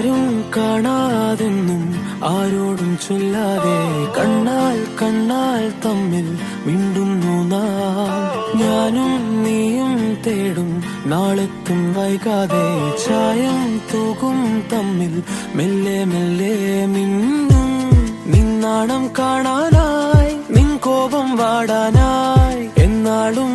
ആരും കാണാതെന്നും ആരോടും ചൊല്ലാതെ കണ്ണാൽ കണ്ണാൽ തമ്മിൽ മിണ്ടുന്നു നാം. ഞാനും നീയും തേടും നാളെത്തും വൈകാതെ ചായം തൂകും തമ്മിൽ മെല്ലെ മെല്ലെ മിന്നും. നിന്നാണം കാണാനായി നിൻ കോപം വാടാനായി എന്നാളും